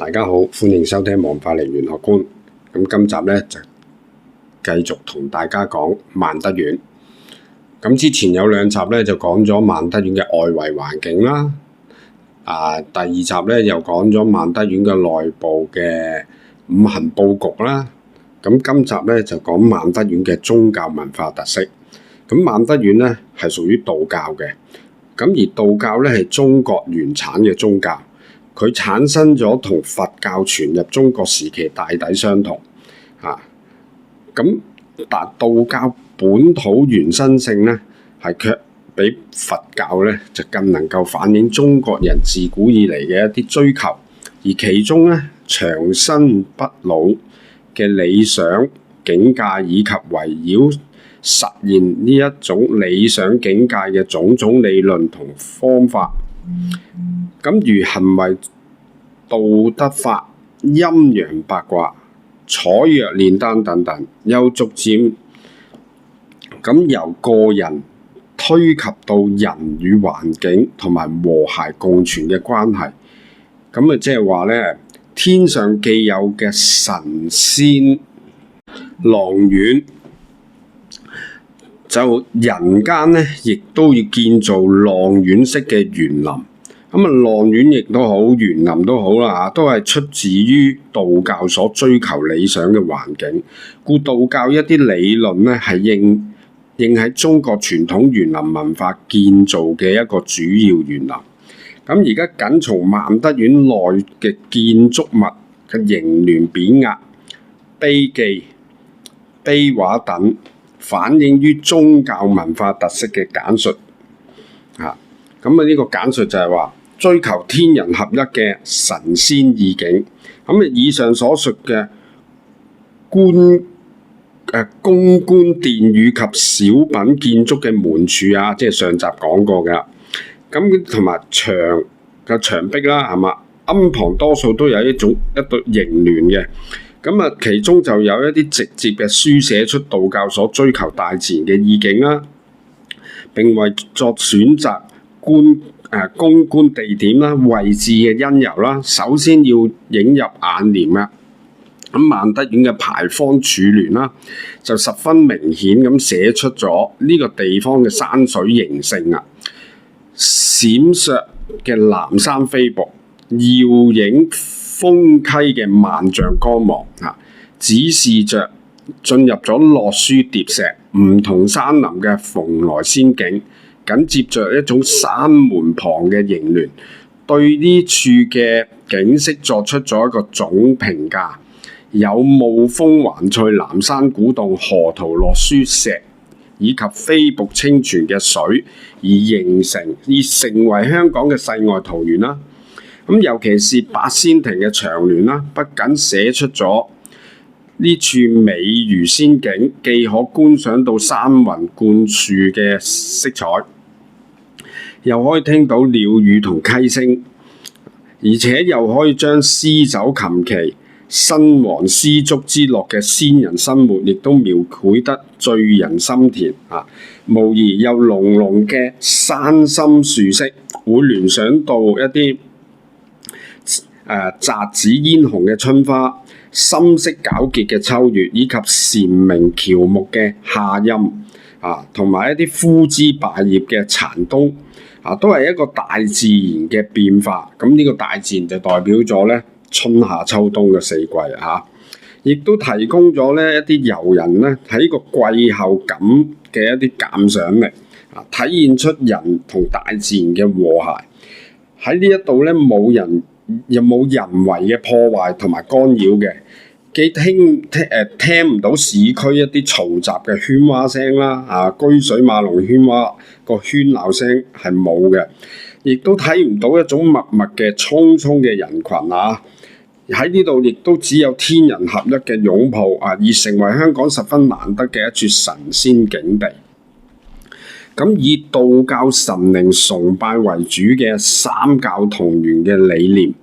大家好，歡迎收聽王法利玄學觀。咁今集咧就繼續同大家講萬德院。咁之前有兩集咧就講咗萬德院嘅外圍環境啦。第二集咧又講咗萬德院嘅內部嘅五行佈局啦。咁今集咧就講萬德院嘅宗教文化特色。咁萬德院咧係屬於道教嘅。咁而道教咧係中國原產嘅宗教。佢產生咗同佛教傳入中國時期大抵相同，但道教本土原生性咧係卻比佛教咧就更能夠反映中國人自古以嚟嘅一啲追求，而其中咧長生不老嘅理想境界以及圍繞實現呢一種理想境界嘅種種理論同方法。咁如行為道德法、陰陽八卦、採藥煉丹等等，又逐漸咁由個人推及到人與環境同埋和諧共存嘅關係。咁即係話咧，天上既有嘅神仙郎苑，就人間咧亦都要建造郎苑式嘅園林。郎苑亦都好，園林都好啦，都係出自於道教所追求理想嘅環境。故道教一啲理論咧係應喺中國傳統園林文化建造嘅一個主要園林。咁而家僅從萬德院內嘅建築物嘅形聯匾額、碑記、碑畫等，反映於宗教文化特色嘅簡述。呢個簡述就係話，追求天人合一嘅神仙意境。以上所述嘅宮觀殿宇及小品建築嘅門柱即係上集講過嘅。同埋牆壁啦，係嘛？庵旁多數都有一對楹聯嘅。其中就有一啲直接嘅書寫出道教所追求大自然嘅意境啦，並為作選擇宮觀地點啦、位置嘅因由啦，首先要映入眼簾啦。萬德院嘅牌坊柱聯啦，就十分明顯咁寫出咗呢個地方嘅山水形性啊，閃爍嘅南山飛瀑，耀影峰溪嘅萬丈光芒指示着進入咗洛書疊石、唔同山林嘅蓬萊仙境。緊接着一種山門旁嘅楹聯，對呢處嘅景色作出咗一個總評價。有霧峰環翠南山古洞、河圖洛書石以及飛瀑清泉嘅水，而成為香港嘅世外桃源啦。尤其是八仙亭嘅長聯啦，不僅寫出咗呢處美如仙境，既可觀賞到山雲灌樹嘅色彩，又可以聽到鳥語同溪聲，而且又可以將詩酒琴棋、身黃絲竹之樂嘅仙人生活，亦都描繪得醉人心田無疑有濃濃嘅山心樹色，會聯想到一啲澤紫嫣紅嘅春花、深色皎潔嘅秋月，以及蟬鳴喬木嘅夏陰同埋一啲枯枝敗葉嘅殘冬。都係一個大自然嘅變化。呢個大自然就代表咗咧春夏秋冬嘅四季亦都提供咗咧一啲遊人咧喺個季候感嘅一啲鑑賞力體現出人同大自然嘅和諧。喺呢一度咧冇人為嘅破壞同埋干擾嘅，既聽唔到市區一啲嘈雜嘅喧嘩聲啦，居水馬龍喧嘩個喧鬧聲係冇嘅，亦都睇唔到一種默默嘅匆匆嘅人群喺呢度亦都只有天人合一嘅擁抱而成為香港十分難得嘅一處神仙境地。以道教神靈崇拜為主嘅三教同源嘅理念，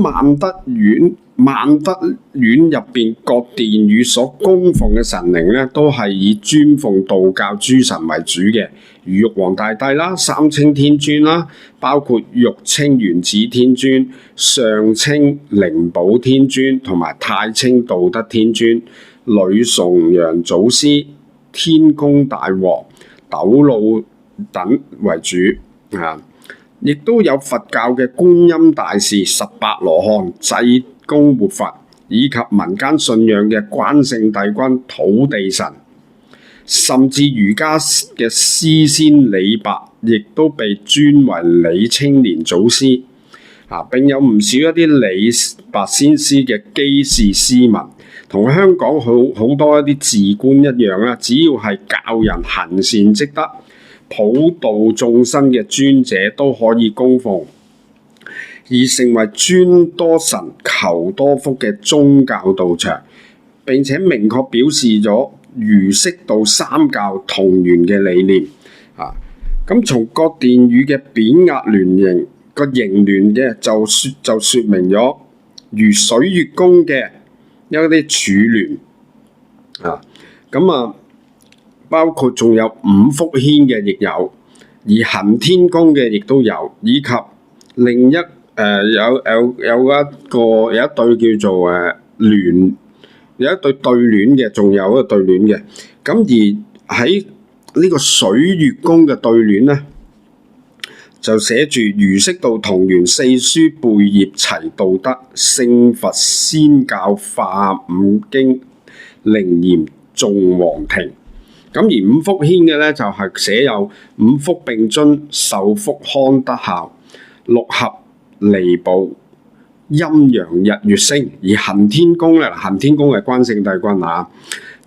萬德院萬德院入邊各殿宇所供奉嘅神靈咧，都係以尊奉道教諸神為主嘅，如玉皇大帝啦、三清天尊啦，包括玉清原始天尊、上清靈寶天尊同埋太清道德天尊，女崇陽祖師、天公大王、斗姥等為主啊。亦都有佛教嘅觀音大士、十八羅漢、濟公活佛，以及民間信仰嘅關聖帝君、土地神，甚至儒家嘅詩仙李白，亦都被尊為李青年祖師。並有唔少一啲李白先師嘅基士詩文，同香港好多一啲寺觀一樣啦。只要係教人行善積德、普度眾生嘅尊者都可以供奉，而成為尊多神求多福嘅宗教道場，並且明確表示咗儒釋道三教同源嘅理念。咁從各殿宇嘅匾額聯形個形聯嘅就説明咗如水月宮嘅一啲柱聯包括仲有五福軒嘅亦有，而行天宮嘅亦都有，以及另一有一對叫做聯，有一對對聯嘅，仲有一個對聯嘅。咁而喺呢個水月宮嘅對聯呢，就寫住儒釋道同源，四書背業齊道德，聖佛仙教化五經，靈嚴頌皇庭。咁而五福軒嘅咧就係寫有五福並尊、壽福康德孝、六合離暴、陰陽日月星。而行天宮咧，行天宮係關聖帝君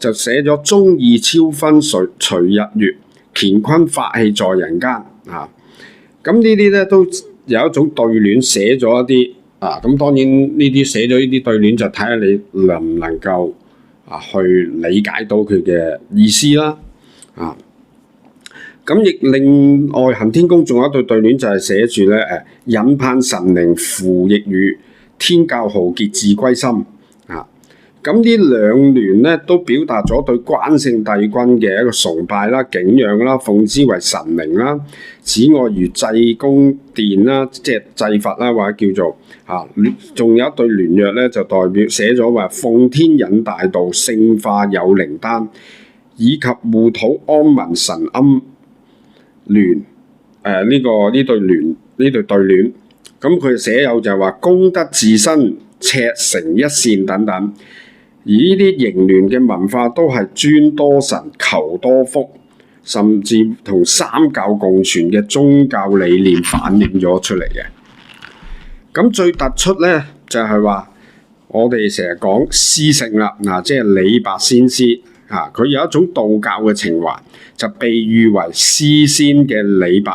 就寫咗忠義超分隨日月，乾坤法器在人間咁呢啲咧都有一種對聯寫咗一啲咁當然呢啲寫咗呢啲對聯就睇下你能唔能夠去理解到佢嘅意思啦。咁亦另外行天宮仲有一對對聯就係寫住咧引盼神靈扶逆宇，天教豪傑自歸心。咁呢兩聯咧都表達咗對關聖帝君嘅一個崇拜啦、敬仰啦、奉之為神靈啦。此外如濟公殿啦，即係濟佛啦，或者叫做仲有一對聯約咧，就代表寫咗話奉天引大道，聖化有靈丹，以及護土安民神庵聯呢對對聯。咁佢寫有就係話功德自身，赤誠一線等等。而呢啲形聯嘅文化都係尊多神、求多福，甚至同三教共存嘅宗教理念反映咗出嚟嘅。咁最突出咧就係話，我哋成日講詩聖啦，即係李白先師佢有一種道教嘅情懷，就被譽為詩仙嘅李白，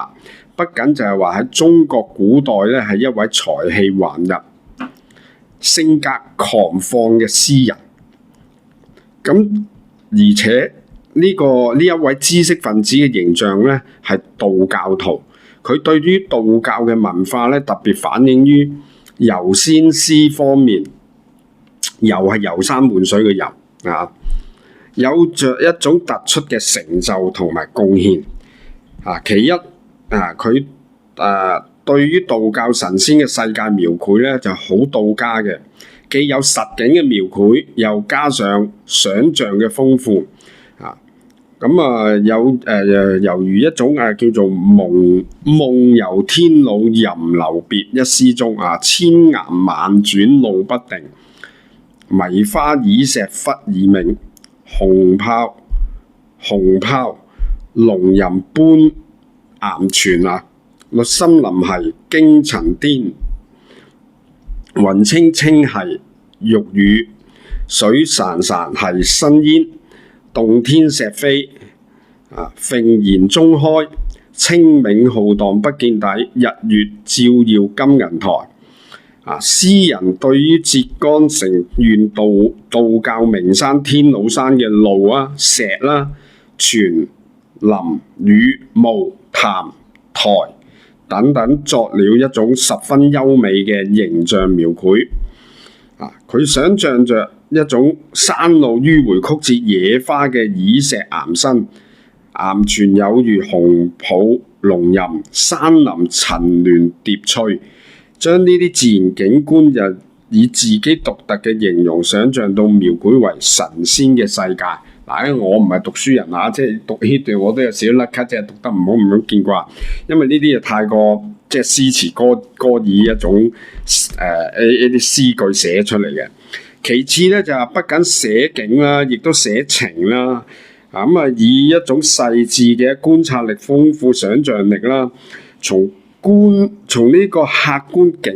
不僅就係話喺中國古代咧係一位才氣橫溢、性格狂放嘅詩人。咁而且呢一位知識分子嘅形象咧係道教徒，佢對於道教嘅文化咧特別反映於遊仙詩方面，遊係遊山玩水嘅遊有着一種突出嘅成就同埋貢獻其一佢對於道教神仙嘅世界描繪咧就好道家嘅。既有實景嘅描繪，又加上想像嘅豐富猶如一種叫做夢遊天姥吟留別一詩中千岩萬轉路不定，迷花倚石忽已暝，紅泡龍吟般岩泉律森林兮驚塵顛，雲清清兮玉宇，水潺潺兮生煙，洞天石飛騁然中開，清冥浩蕩不見底，日月照耀金銀台。詩人對於浙江城縣道教名山天姥山嘅路石泉林宇霧潭台等等作了一種十分優美嘅形象描繪。佢想像着一種山路迂迴曲折野花嘅綺石岩身，岩泉有如紅瀑龍吟，山林層巒疊翠，將呢啲自然景觀就以自己獨特嘅形容想像到描繪為神仙嘅世界。嗱，我唔係讀書人啊，即係讀呢段我都有少少甩咳，即係讀得唔好咁見掛，因為呢啲嘢太過即係詩詞歌以一種一啲詩句寫出嚟嘅。其次咧就係不僅寫景啦，亦都寫情啦。以一種細緻嘅觀察力、豐富想像力啦，從呢個客觀景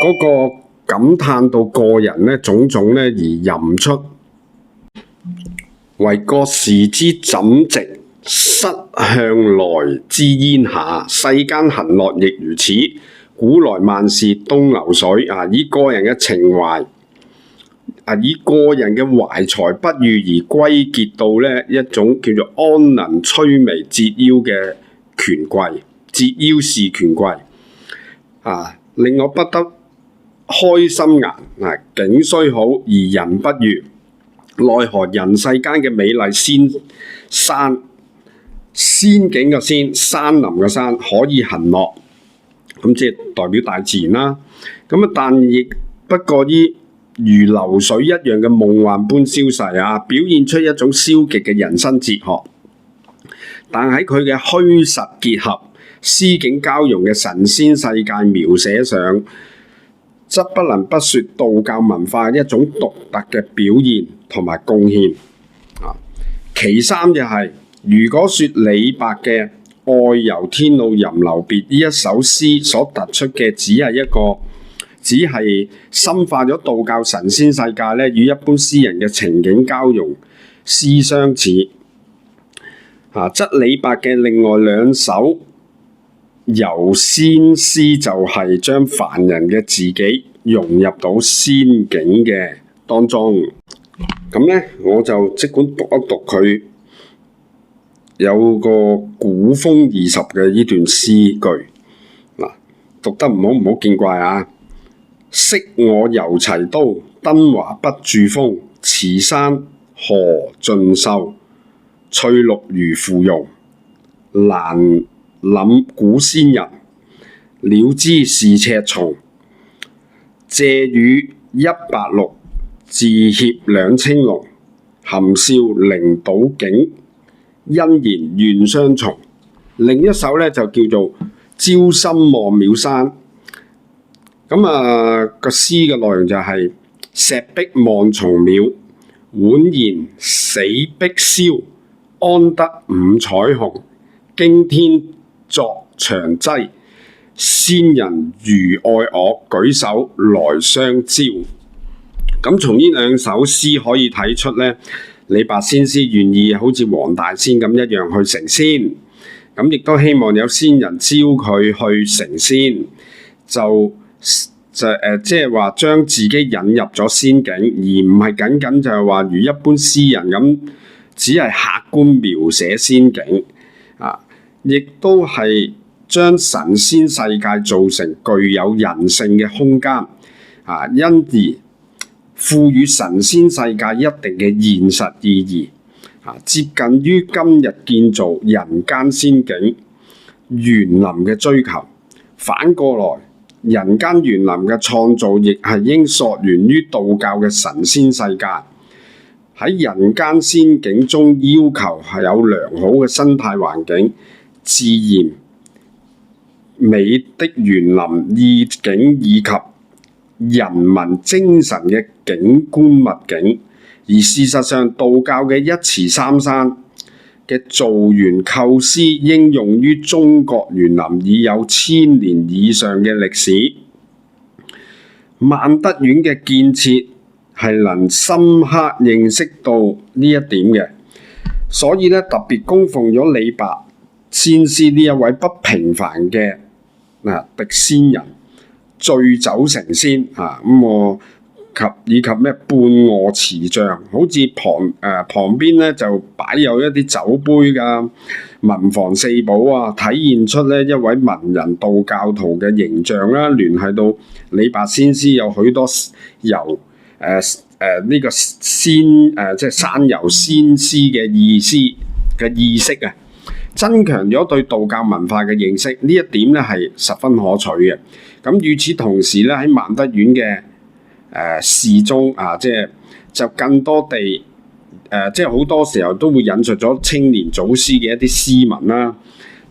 嗰個感嘆到個人咧種種咧而吟出，惟覺時之枕席，失向來之煙下，世間行樂亦如此。古來萬事東流水。以個人嘅情懷，以個人嘅懷才不遇而歸結到呢一種叫做安能摧眉折腰嘅權貴，折腰是權貴。令我不得開心顏。景雖好而人不遇，奈何人世間嘅美麗仙景嘅仙，山林嘅山可以行樂，咁即係代表大自然啦。但亦不過於如流水一樣嘅夢幻般消逝表現出一種消極嘅人生哲學。但喺佢嘅虛實結合、詩境交融嘅神仙世界描寫上，則不能不說道教文化一種獨特嘅表現同埋貢獻。其三就係、如果說李白嘅《愛遊天姥吟留別》呢一首詩所突出嘅只係深化咗道教神仙世界咧，與一般詩人嘅情景交融詩相似。則李白嘅另外兩首遊仙詩就係將凡人嘅自己融入到仙境嘅當中。咁咧，我就即管讀一讀佢有個古風20嘅呢段詩句。讀得唔好見怪啊！昔我遊齊都，登華不駐峰。此山何盡秀，翠綠如芙蓉。難諗古仙人，料知是赤松。借與186，自協兩青龍。含笑靈島景，欣然願相從。另一首咧就叫做朝心望廟山。個詩嘅內容就係、石壁望松廟，宛然死壁燒。安得五彩虹，驚天作長劑。仙人如愛我，舉手來相招。咁從呢兩首詩可以睇出咧，李白先師願意好似黃大仙咁一樣去成仙，咁亦都希望有仙人招佢去成仙，即係話將自己引入咗仙境，而唔係僅僅就係話如一般詩人咁，只係客觀描寫仙境，亦都係將神仙世界做成具有人性嘅空間，因而賦予神仙世界一定嘅現實意義，接近於今日建造人間仙境園林嘅追求。反過來，人間園林嘅創造亦係應溯源於道教嘅神仙世界。喺人間仙境中要求係有良好嘅生態環境、自然美的園林意境以及人民精神嘅景觀物景。而事實上，道教嘅一池三山嘅造園構思應用於中國園林已有1000年以上嘅歷史。萬德苑嘅建設係能深刻認識到呢一點嘅，所以咧特別供奉咗李白先師呢一位不平凡嘅谪仙人，醉酒成仙。我以及咩半臥瓷像，好似旁邊咧就擺有一啲酒杯㗎，文房四寶啊，體現出咧一位文人道教徒嘅形象啦，聯繫到李白先師有許多遊呢個即係山遊仙師嘅意識啊，增強咗對道教文化嘅認識，呢一點咧係十分可取嘅。咁與此同時咧，喺萬德院嘅事中啊，就更多地即係好多時候都會引述咗青年祖師嘅一啲詩文啦，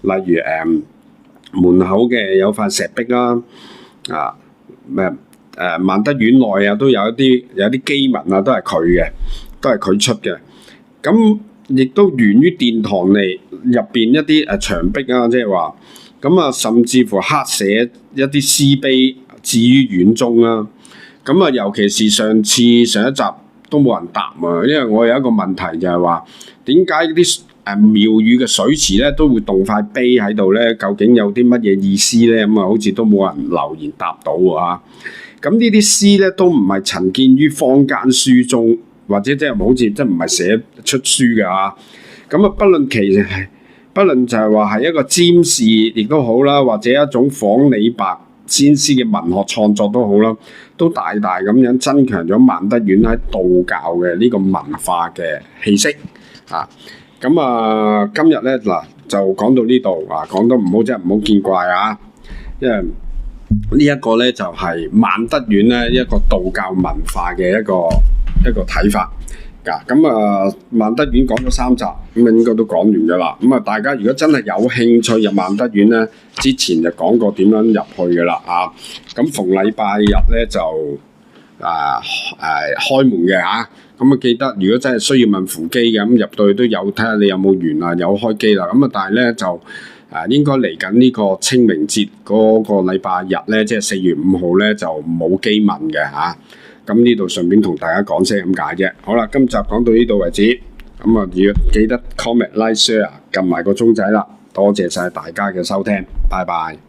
例如門口嘅有塊石壁啦，萬德院內啊都有啲碑文啊，都係佢出嘅。咁亦都源於殿堂嚟入邊一啲牆壁啊，即係話咁啊，甚至乎刻寫一啲詩碑置於院中啦。咁啊，尤其是上一集都冇人答啊，因為我有一個問題就係話點解啲廟宇嘅水池咧都會動塊碑喺度咧？究竟有啲乜嘢意思咧？咁啊，好似都冇人留言答到啊！咁呢啲詩咧都唔係陳見於坊間書中，或者好似即係唔係寫出書嘅啊！咁啊，不論就係話係一個占士亦都好啦，或者一種仿李白先師嘅文學創作都好啦，都大大咁樣增強咗萬德院喺道教嘅呢個文化嘅氣息啊！咁啊，今日咧嗱就講到呢度啊，講得唔好真係唔好見怪啊！因為呢一個咧就係萬德院咧一個道教文化嘅一個睇法㗎。咁啊，萬德院講咗3集，咁應該都講完㗎啦。咁啊，大家如果真係有興趣入萬德院咧，之前就講過點樣入去㗎啦啊。咁逢禮拜日咧就開門嘅嚇。咁啊，記得如果真係需要問扶乩嘅，咁入到去都有睇下你有冇緣啊，有開機啦。咁啊，但係咧就應該嚟緊呢個清明節嗰個禮拜日咧，即係4月5號咧就冇機問嘅嚇。咁呢度順便同大家講聲咁解啫。好啦，今集講到呢度為止。咁啊，要記得 comment、like、share， 撳埋個鐘仔啦。多謝晒大家嘅收聽，拜拜。